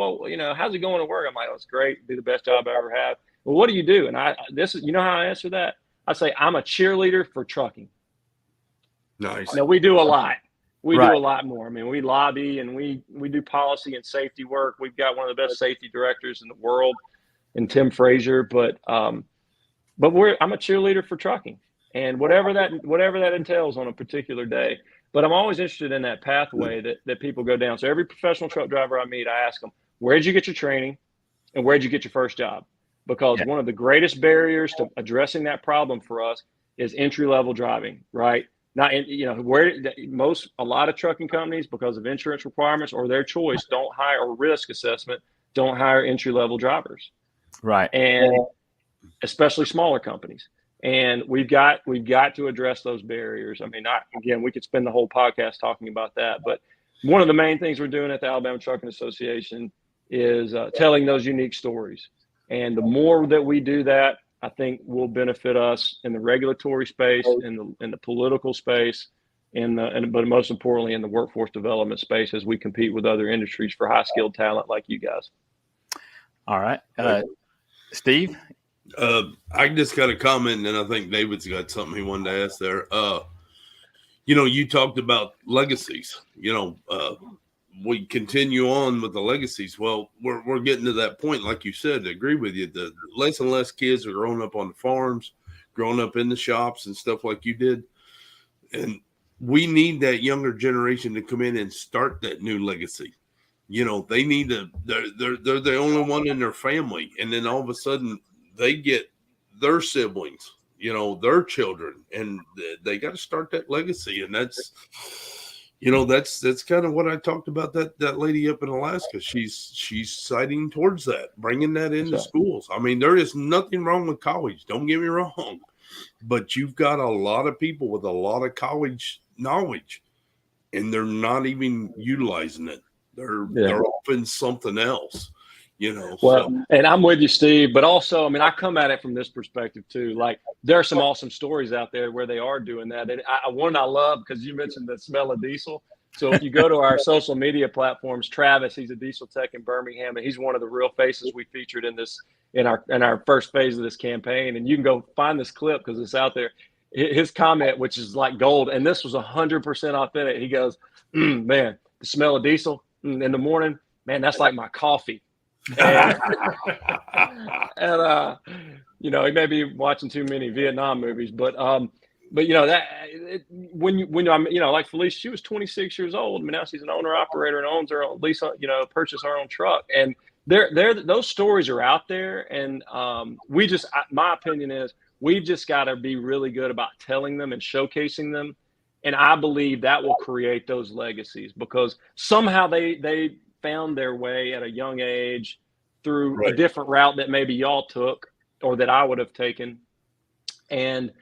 how's it going to work? I'm like, oh, it's great. Do the best job I ever have. Well, what do you do? And how I answer that? I say, I'm a cheerleader for trucking. Nice. Now we do a lot. We do a lot more. We lobby and we do policy and safety work. We've got one of the best safety directors in the world, in Tim Frazier. But I'm a cheerleader for trucking, and whatever that entails on a particular day. But I'm always interested in that pathway that people go down. So every professional truck driver I meet, I ask them, where did you get your training, and where did you get your first job? Because one of the greatest barriers to addressing that problem for us is entry-level driving, right? Not a lot of trucking companies, because of insurance requirements or their choice, don't hire, or risk assessment, don't hire entry-level drivers. Right. And especially smaller companies. And we've got to address those barriers. We could spend the whole podcast talking about that, but one of the main things we're doing at the Alabama Trucking Association is telling those unique stories. And the more that we do that, I think will benefit us in the regulatory space, in the political space, but most importantly in the workforce development space as we compete with other industries for high skilled talent like you guys. All right, Steve. I just got a comment, and I think David's got something he wanted to ask there. You talked about legacies. We continue on with the legacies. Well, we're getting to that point, like you said. I agree with you. The less and less kids are growing up on the farms, growing up in the shops and stuff like you did, and we need that younger generation to come in and start that new legacy. They need to. They're the only one in their family, and then all of a sudden they get their siblings, their children, and they got to start that legacy. And that's kind of what I talked about, that lady up in Alaska. She's citing towards that, bringing that into schools. I mean, there is nothing wrong with college. Don't get me wrong, but you've got a lot of people with a lot of college knowledge, and they're not even utilizing it. They're off in something else. And I'm with you, Steve, but also, I mean, I come at it from this perspective too. Like, there are some awesome stories out there where they are doing that. And I love, because you mentioned the smell of diesel. So if you go to our social media platforms, Travis, he's a diesel tech in Birmingham, and he's one of the real faces we featured in our first phase of this campaign. And you can go find this clip because it's out there. His comment, which is like gold, and this was 100% authentic. He goes, man, the smell of diesel in the morning, man, that's like my coffee. And he may be watching too many Vietnam movies, but when I'm, like Felice, she was 26 years old. I mean, now she's an owner operator and owns her own, at least, purchased her own truck. And those stories are out there. And my opinion is we've just got to be really good about telling them and showcasing them. And I believe that will create those legacies, because somehow they found their way at a young age through a different route that maybe y'all took or that I would have taken. And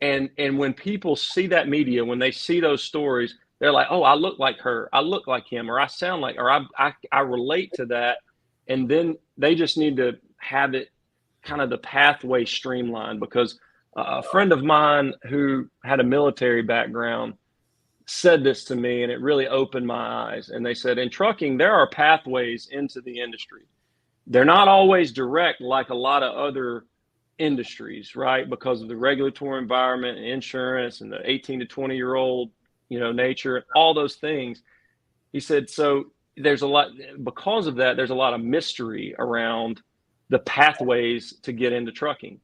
when people see that media, when they see those stories, they're like, oh, I look like her, I look like him, or I sound like, or I relate to that. And then they just need to have it kind of the pathway streamlined, because a friend of mine who had a military background said this to me, and it really opened my eyes. And they said, in trucking, there are pathways into the industry. They're not always direct like a lot of other industries, right? Because of the regulatory environment and insurance and the 18 to 20-year-old, nature, all those things. He said, so there's a lot, because of that, there's a lot of mystery around the pathways to get into trucking.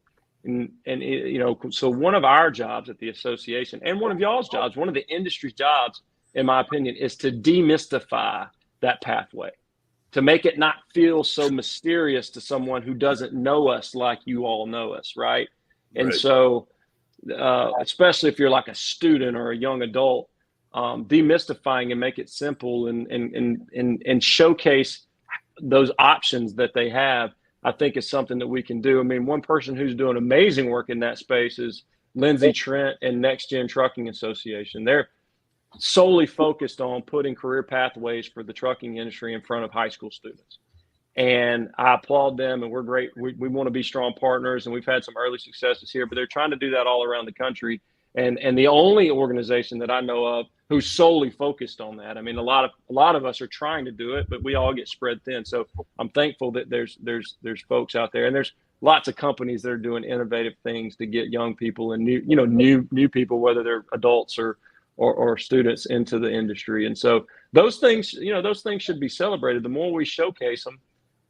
So one of our jobs at the association, and one of y'all's jobs, one of the industry's jobs, in my opinion, is to demystify that pathway, to make it not feel so mysterious to someone who doesn't know us like you all know us, right? And so, especially if you're like a student or a young adult, demystifying and make it simple and showcase those options that they have, I think is something that we can do. I mean, one person who's doing amazing work in that space is Lindsay Trent and Next Gen Trucking Association. They're solely focused on putting career pathways for the trucking industry in front of high school students. And I applaud them, and we're great. We want to be strong partners, and we've had some early successes here, but they're trying to do that all around the country. And the only organization that I know of who's solely focused on that. I mean, a lot of us are trying to do it, but we all get spread thin. So I'm thankful that there's folks out there, and there's lots of companies that are doing innovative things to get young people and new people, whether they're adults or students, into the industry. And so those things should be celebrated. The more we showcase them,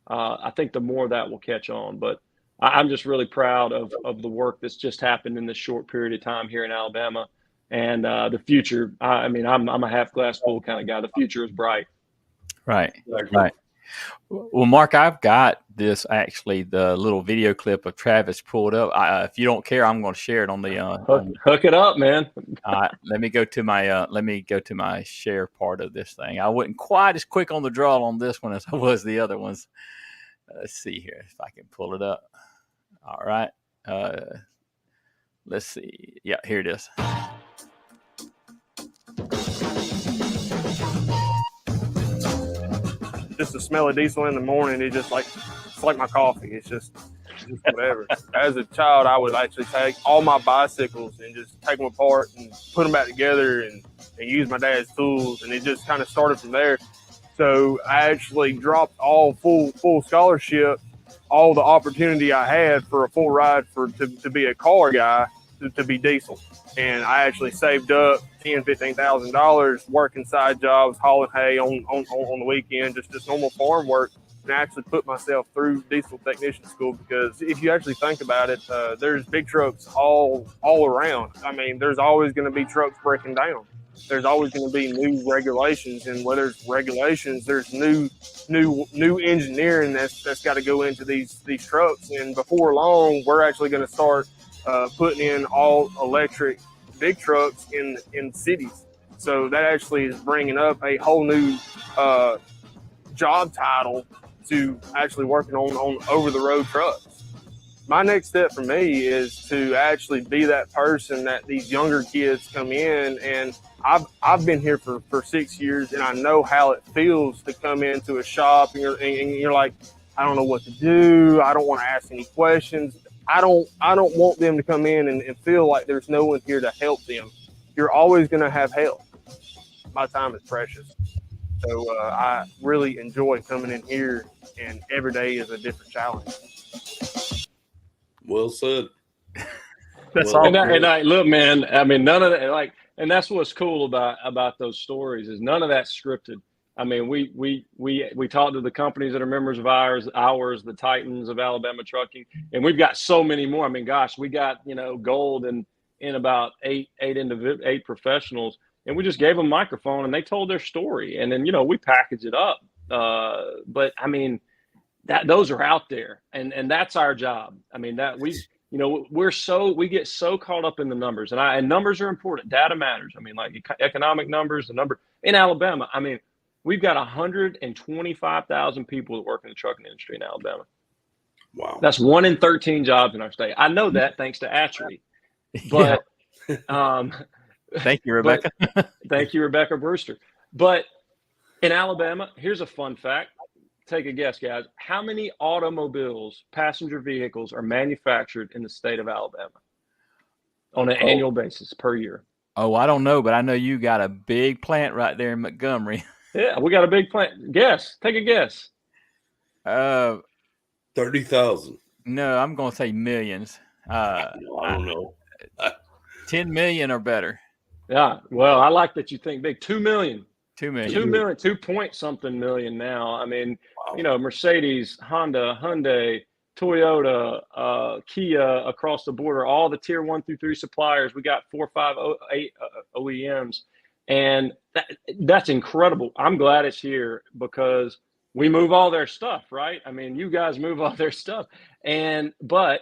I think the more that will catch on. But I'm just really proud of the work that's just happened in this short period of time here in Alabama. And the future, I'm a half glass full kind of guy. The future is bright. Right. Well, Mark, I've got this, actually, the little video clip of Travis pulled up. If you don't care, I'm going to share it on the hook it up, man. Let me go to my share part of this thing. I wasn't quite as quick on the draw on this one as I was the other ones. Let's see here if I can pull it up. All right. Let's see. Yeah, here it is. Just the smell of diesel in the morning, it's like my coffee. It's just just whatever. As a child, I would actually take all my bicycles and just take them apart and put them back together and use my dad's tools. And it just kind of started from there. So I actually dropped all full scholarship, all the opportunity I had for a full ride to be a car guy, to be diesel. And I actually saved up $10,000-$15,000 working side jobs, hauling hay on the weekend, just normal farm work, and actually put myself through diesel technician school. Because if you actually think about it, there's big trucks all around. I mean, there's always going to be trucks breaking down. There's always going to be new regulations, and where there's regulations, there's new engineering that's got to go into these trucks. And before long, we're actually going to start putting in all electric big trucks in cities. So that actually is bringing up a whole new job title to actually working on over the road trucks. My next step for me is to actually be that person that these younger kids come in, and I've been here for 6 years, and I know how it feels to come into a shop and you're like, I don't know what to do. I don't want to ask any questions. I don't want them to come in and feel like there's no one here to help them. You're always going to have help. My time is precious. So I really enjoy coming in here, and every day is a different challenge. Well said. That's Well, all. And I look, man. I mean, none of that. And that's what's cool about those stories is none of that's scripted. I mean, we talk to the companies that are members of ours, the Titans of Alabama Trucking, and we've got so many more. I mean, gosh, we got gold in about eight professionals, and we just gave them a microphone and they told their story, and then we package it up. But I mean, those are out there, and that's our job. I mean, that we get so caught up in the numbers, and numbers are important. Data matters. I mean, like economic numbers, the number in Alabama. I mean, we've got 125,000 people that work in the trucking industry in Alabama. Wow, that's 1 in 13 jobs in our state. I know that thanks to Atchery, but thank you, Rebecca. Thank you, Rebecca Brewster. But in Alabama, here's a fun fact. Take a guess, guys. How many automobiles, passenger vehicles, are manufactured in the state of Alabama on an annual basis per year? Oh, I don't know, but I know you got a big plant right there in Montgomery. Yeah, we got a big plant. Guess. Take a guess. 30,000. No, I'm going to say millions. I don't know. 10 million or better. Yeah. Well, I like that you think big. 2 million. 2 million. 2 million. 2 point something million now. I mean, Wow. Mercedes, Honda, Hyundai, Toyota, Kia across the border, all the tier 1 through 3 suppliers. We got 4, 5, 8 OEMs. And that's incredible. I'm glad it's here because we move all their stuff, right? I mean, you guys move all their stuff. But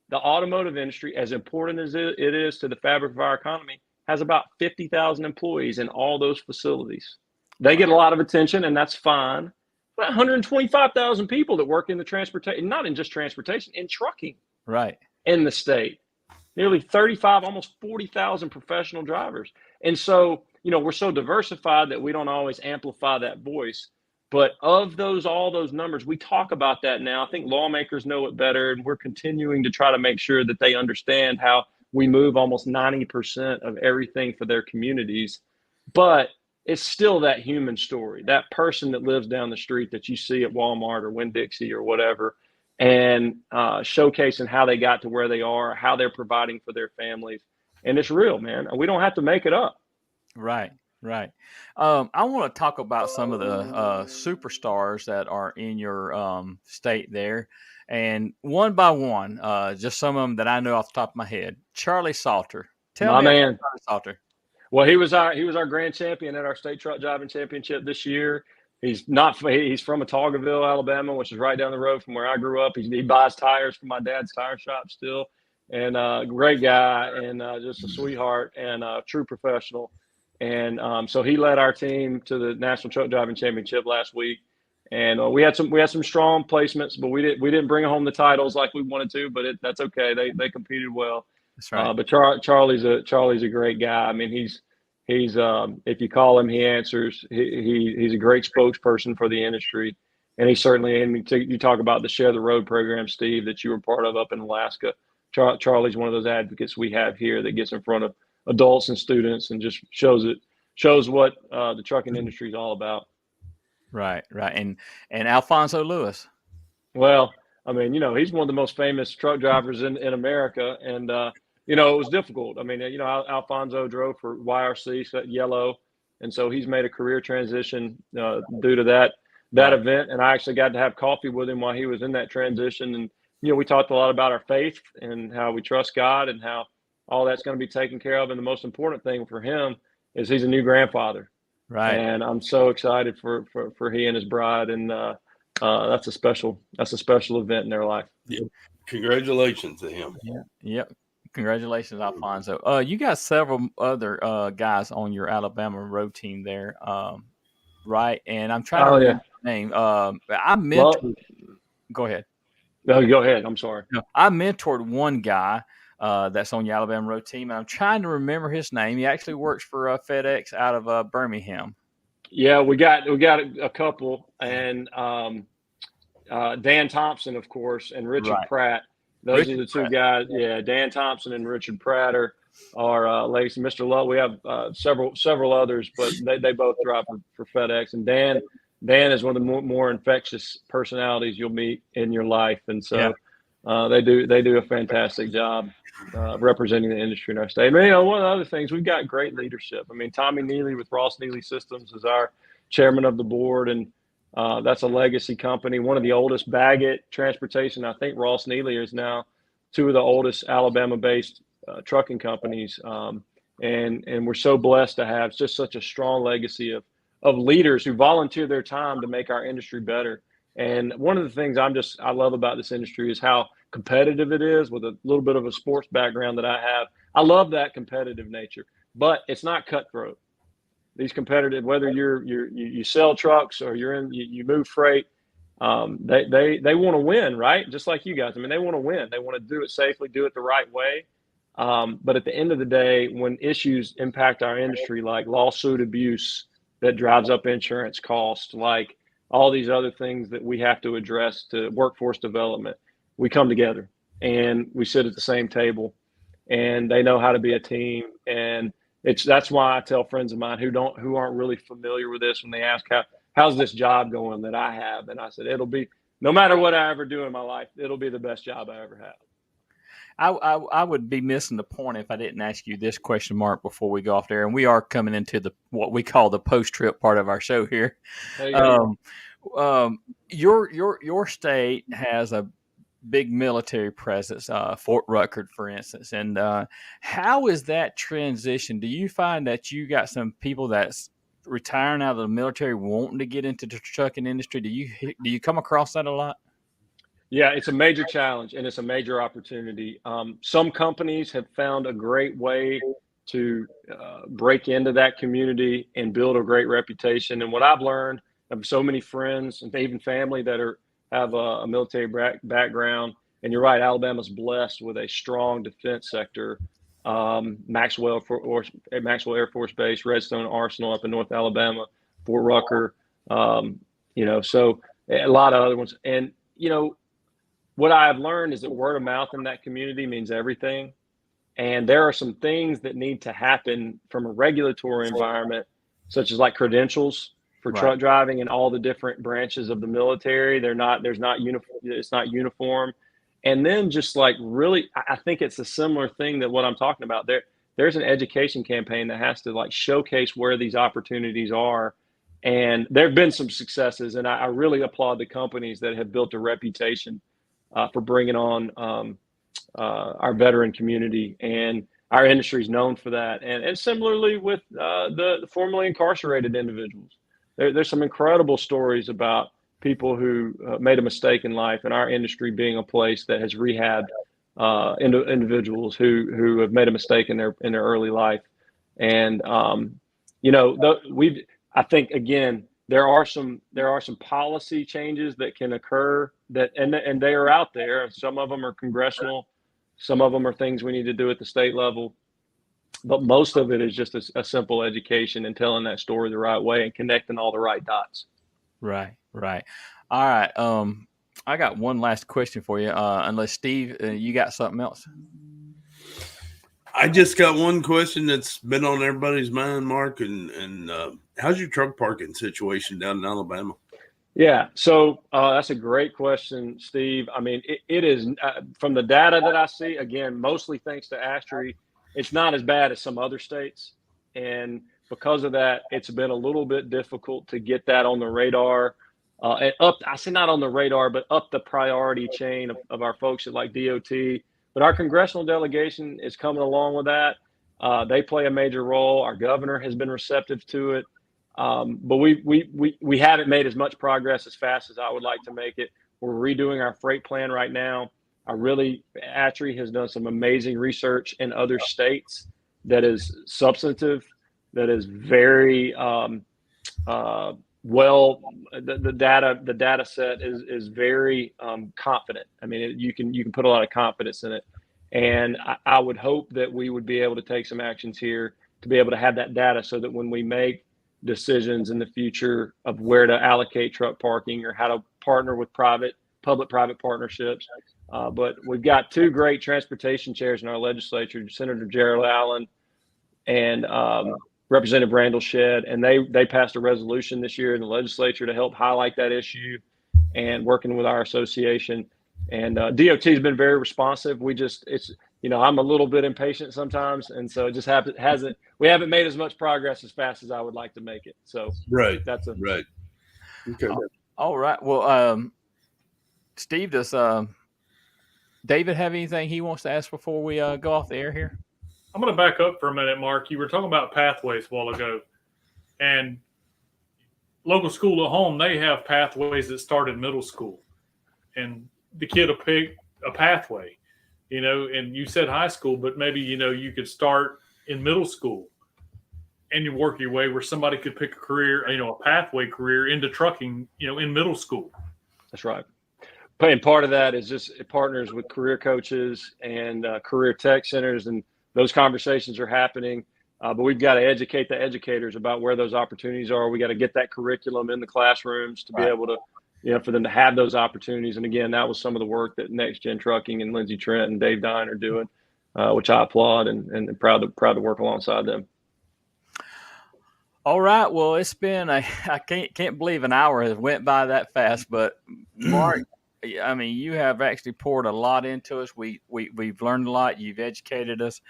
the automotive industry, as important as it is to the fabric of our economy, has about 50,000 employees in all those facilities. They get a lot of attention, and that's fine. But 125,000 people that work in the transportation, not in just transportation, in trucking, right, in the state. Nearly 35, almost 40,000 professional drivers. And so, we're so diversified that we don't always amplify that voice. But of all those numbers, we talk about that now. I think lawmakers know it better, and we're continuing to try to make sure that they understand how we move almost 90% of everything for their communities. But it's still that human story, that person that lives down the street that you see at Walmart or Winn-Dixie or whatever, and showcasing how they got to where they are, how they're providing for their families. And it's real, man. We don't have to make it up. Right. I want to talk about some of the superstars that are in your state there. And one by one, just some of them that I know off the top of my head. Charlie Salter. Tell me about Charlie Salter. Well, he was our grand champion at our state truck driving championship this year. He's from Autaugaville, Alabama, which is right down the road from where I grew up. He buys tires from my dad's tire shop still, and great guy and just a sweetheart and a true professional. And so he led our team to the National Truck Driving Championship last week. And we had some strong placements, but we didn't bring home the titles like we wanted to. But that's okay. They competed well. That's right. But Charlie's a great guy. I mean, he's if you call him, he answers. He's a great spokesperson for the industry, And he certainly, and you talk about the Share the Road program, Steve, that you were part of up in Alaska. Charlie's one of those advocates we have here that gets in front of adults and students and just shows what the trucking industry is all about. Right. And Alfonso Lewis. Well, I mean, he's one of the most famous truck drivers in America, and it was difficult. I mean, Alfonso drove for YRC, so yellow, and so he's made a career transition due to that Right. event. And I actually got to have coffee with him while he was in that transition, and we talked a lot about our faith and how we trust God and how all that's going to be taken care of. And the most important thing for him is he's a new grandfather. Right. And I'm so excited for he and his bride, and that's a special event in their life. Yeah. Congratulations to him. Yeah. Yep. Congratulations, Alfonso. You got several other guys on your Alabama road team there, right? And I'm trying to remember the name. I mentored. Go ahead. No, go ahead. I'm sorry. No, I mentored one guy that's on your Alabama road team, and I'm trying to remember his name. He actually works for FedEx out of Birmingham. Yeah, we got a couple, and Dan Thompson, of course, and Richard Pratt. Those are the two guys. Yeah, Dan Thompson and Richard Pratt are ladies. Mr. Love. We have several others, but they both drive for FedEx. And Dan is one of the more infectious personalities you'll meet in your life, and so they do a fantastic job representing the industry in our state. I mean, one of the other things, we've got great leadership. I mean, Tommy Neely with Ross Neely Systems is our chairman of the board, and that's a legacy company, one of the oldest Baggett Transportation. I think Ross Neely is now two of the oldest Alabama-based trucking companies, and we're so blessed to have just such a strong legacy of leaders who volunteer their time to make our industry better. And one of the things I love about this industry is how competitive it is. With a little bit of a sports background that I have, I love that competitive nature, but it's not cutthroat. These competitive, whether you sell trucks or you move freight, they want to win, right? Just like you guys. I mean, they want to win. They want to do it safely, do it the right way. But at the end of the day, when issues impact our industry, like lawsuit abuse that drives up insurance costs, like all these other things that we have to address to workforce development, we come together and we sit at the same table, and they know how to be a team. And that's why I tell friends of mine who aren't really familiar with this, when they ask how's this job going that I have, and I said, it'll be, no matter what I ever do in my life, it'll be the best job I ever have. I would be missing the point if I didn't ask you this question, Mark, before we go off there. And we are coming into what we call the post-trip part of our show here. Your state has a big military presence, Fort Ruckert, for instance. And how is that transition? Do you find that you got some people that's retiring out of the military wanting to get into the trucking industry? Do you come across that a lot? Yeah, it's a major challenge and it's a major opportunity. Some companies have found a great way to break into that community and build a great reputation. And what I've learned, I have so many friends and even family that have a military background. And you're right, Alabama's blessed with a strong defense sector. Maxwell Air Force Base, Redstone Arsenal up in North Alabama, Fort Rucker, so a lot of other ones. And, what I've learned is that word of mouth in that community means everything. And there are some things that need to happen from a regulatory environment, such as like credentials for truck driving in all the different branches of the military. It's not uniform. And then just like really, I think it's a similar thing that what I'm talking about there. There's an education campaign that has to like showcase where these opportunities are. And there've been some successes, and I really applaud the companies that have built a reputation for bringing on our veteran community, and our industry is known for that. And similarly with the formerly incarcerated individuals, there's some incredible stories about people who made a mistake in life, and our industry being a place that has rehabbed individuals who have made a mistake in their early life. And I think again, there are some policy changes that can occur and they are out there. Some of them are congressional, some of them are things we need to do at the state level, but most of it is just a simple education and telling that story the right way and connecting all the right dots. Right. All right. I got one last question for you. Unless Steve, you got something else? I just got one question that's been on everybody's mind, Mark, and how's your truck parking situation down in Alabama? Yeah, so that's a great question, Steve. I mean, it is from the data that I see, again, mostly thanks to Astry, it's not as bad as some other states. And because of that, it's been a little bit difficult to get that on the radar. And I say not on the radar, but up the priority chain of our folks at like DOT. But our congressional delegation is coming along with that. They play a major role. Our governor has been receptive to it. But we haven't made as much progress as fast as I would like to make it. We're redoing our freight plan right now. Atri has done some amazing research in other states that is substantive, that is very well. The data set is very confident. I mean, you can put a lot of confidence in it, and I would hope that we would be able to take some actions here to be able to have that data so that when we make decisions in the future of where to allocate truck parking or how to partner with public-private partnerships. But we've got two great transportation chairs in our legislature, Senator Gerald Allen and Representative Randall Shedd, and they passed a resolution this year in the legislature to help highlight that issue and working with our association. And DOT has been very responsive. I'm a little bit impatient sometimes, and so it just we haven't made as much progress as fast as I would like to make it. So right. Okay. All right. Well, Steve, does David have anything he wants to ask before we go off the air here? I'm going to back up for a minute, Mark. You were talking about pathways a while ago, and local school at home, they have pathways that start in middle school, and the kid will pick a pathway. And you said high school, but maybe, you could start in middle school and you work your way where somebody could pick a career, a pathway career into trucking, in middle school. That's right. And part of that is just it partners with career coaches and career tech centers, and those conversations are happening. But we've got to educate the educators about where those opportunities are. We got to get that curriculum in the classrooms to be able to, for them to have those opportunities. And again, that was some of the work that Next Gen Trucking and Lindsey Trent and Dave Dine are doing, which I applaud and proud to work alongside them. All right. Well, it's been I can't believe an hour has went by that fast. But Mark, I mean, you have actually poured a lot into us. We've learned a lot. You've educated us.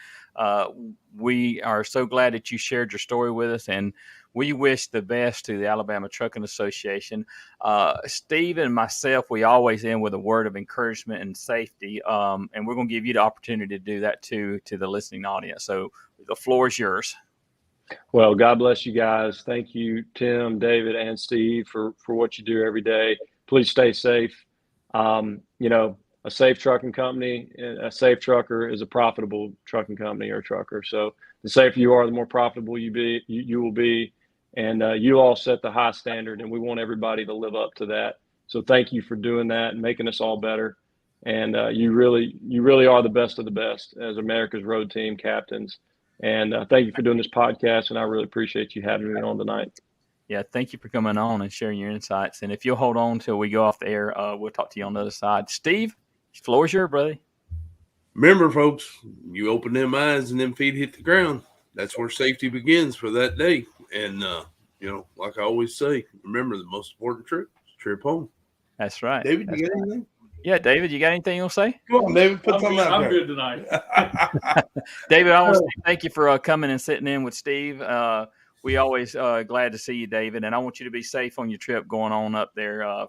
We are so glad that you shared your story with us, and we wish the best to the Alabama Trucking Association. Steve and myself, we always end with a word of encouragement and safety, and we're going to give you the opportunity to do that too to the listening audience. So the floor is yours. Well, God bless you guys. Thank you, Tim, David, and Steve for what you do every day. Please stay safe. A safe trucking company, a safe trucker is a profitable trucking company or trucker. So the safer you are, the more profitable you will be. And you all set the high standard, and we want everybody to live up to that. So thank you for doing that and making us all better. And you really are the best of the best as America's road team captains. And thank you for doing this podcast, and I really appreciate you having me on tonight. Yeah, thank you for coming on and sharing your insights. And if you'll hold on till we go off the air, we'll talk to you on the other side. Steve, the floor is yours, brother. Remember, folks, you open them eyes and them feet hit the ground. That's where safety begins for that day. And, like I always say, remember the most important trip home. That's right. David, you got anything? Yeah, David, you got anything you'll say? Come on, David, put something out there. I'm good tonight. David, I want to say thank you for coming and sitting in with Steve. We always glad to see you, David, and I want you to be safe on your trip going on up there,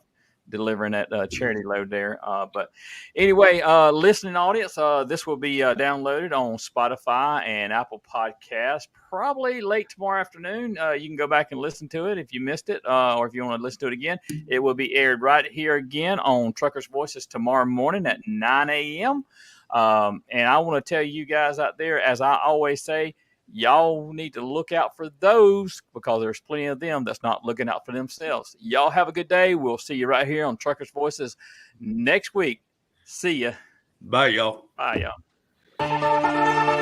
delivering that charity load there. But anyway, listening audience, this will be downloaded on Spotify and Apple Podcasts probably late tomorrow afternoon. You can go back and listen to it if you missed it, or if you want to listen to it again. It will be aired right here again on Truckers Voices tomorrow morning at 9 a.m. And I want to tell you guys out there, as I always say, y'all need to look out for those because there's plenty of them that's not looking out for themselves. Y'all have a good day. We'll see you right here on Truckers Voices next week. See ya. Bye, y'all. Bye, y'all.